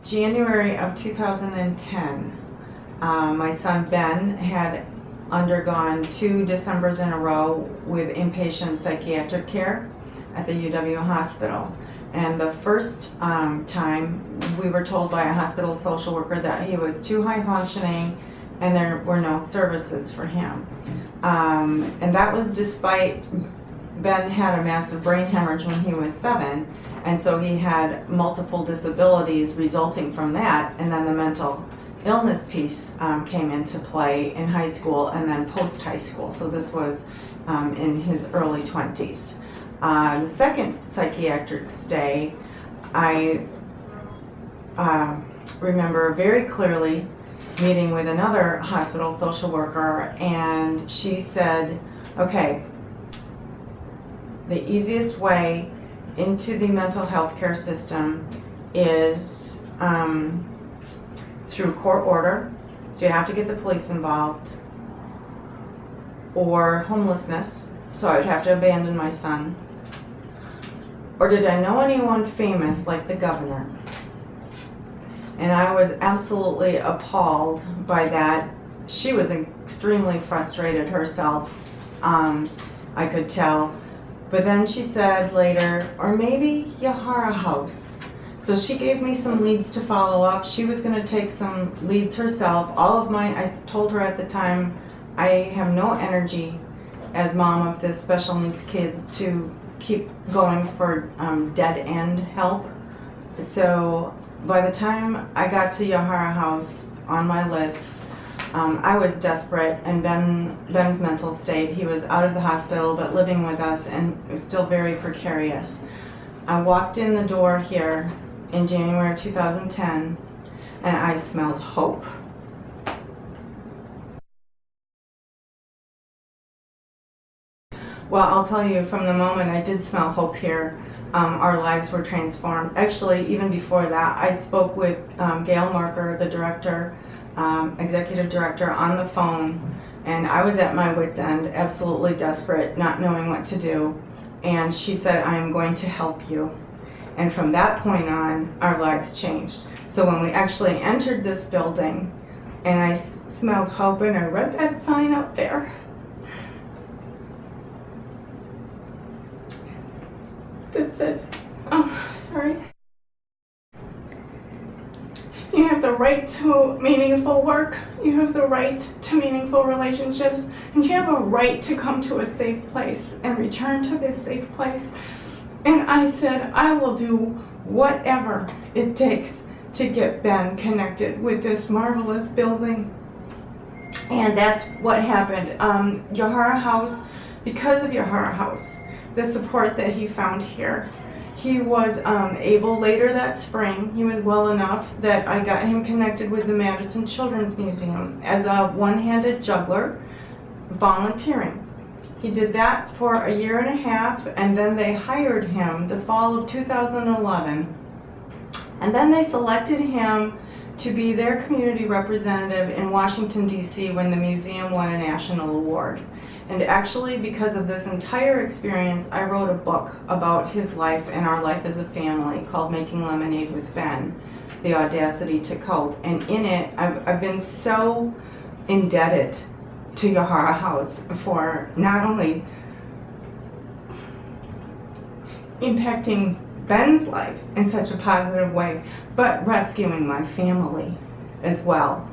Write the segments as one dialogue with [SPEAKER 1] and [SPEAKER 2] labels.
[SPEAKER 1] January of 2010, my son Ben had undergone 2 Decembers in a row with inpatient psychiatric care at the UW hospital. And the first time we were told by a hospital social worker that he was too high functioning and there were no services for him. And that was despite Ben had a massive brain hemorrhage when he was 7, and so he had multiple disabilities resulting from that, and then the mental illness piece came into play in high school and then post-high school. So this was in his early 20s. The second psychiatric stay, I remember very clearly meeting with another hospital social worker, and she said, okay, the easiest way into the mental health care system is through court order, so you have to get the police involved, or homelessness, so I would have to abandon my son, or did I know anyone famous like the governor? And I was absolutely appalled by that. She was extremely frustrated herself, I could tell. But then she said later, or maybe Yahara House. So she gave me some leads to follow up. She was going to take some leads herself. All of mine, I told her at the time, I have no energy as mom of this special needs kid to keep going for dead end help. So by the time I got to Yahara House on my list, I was desperate, and Ben's mental state, he was out of the hospital but living with us and was still very precarious. I walked in the door here in January of 2010 and I smelled hope. Well, I'll tell you, from the moment I did smell hope here, our lives were transformed. Actually, even before that, I spoke with Gail Marker, the director, executive director, on the phone, and I was at my wit's end, absolutely desperate, not knowing what to do. And she said, I am going to help you. And from that point on, our lives changed. So when we actually entered this building, and I smelled hope, and I read that sign up there, that said, oh, sorry. You have the right to meaningful work, you have the right to meaningful relationships, and you have a right to come to a safe place and return to this safe place. And I said, I will do whatever it takes to get Ben connected with this marvelous building. And that's what happened. Yahara House, because of Yahara House, the support that he found here, he was able later that spring, he was well enough that I got him connected with the Madison Children's Museum as a one-handed juggler, volunteering. He did that for a year and a half, and then they hired him the fall of 2011. And then they selected him to be their community representative in Washington, D.C. when the museum won a national award. And actually, because of this entire experience, I wrote a book about his life and our life as a family called Making Lemonade with Ben, The Audacity to Cope. And in it, I've been so indebted to Yahara House for not only impacting Ben's life in such a positive way, but rescuing my family as well.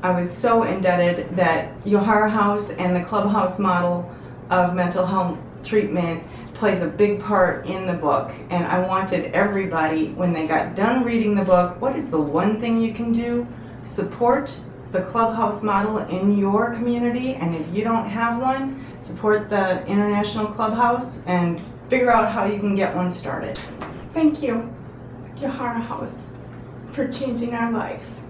[SPEAKER 1] I was so indebted that Yahara House and the Clubhouse model of mental health treatment plays a big part in the book, and I wanted everybody, when they got done reading the book, what is the one thing you can do? Support the Clubhouse model in your community, and if you don't have one, support the International Clubhouse and figure out how you can get one started. Thank you, Yahara House, for changing our lives.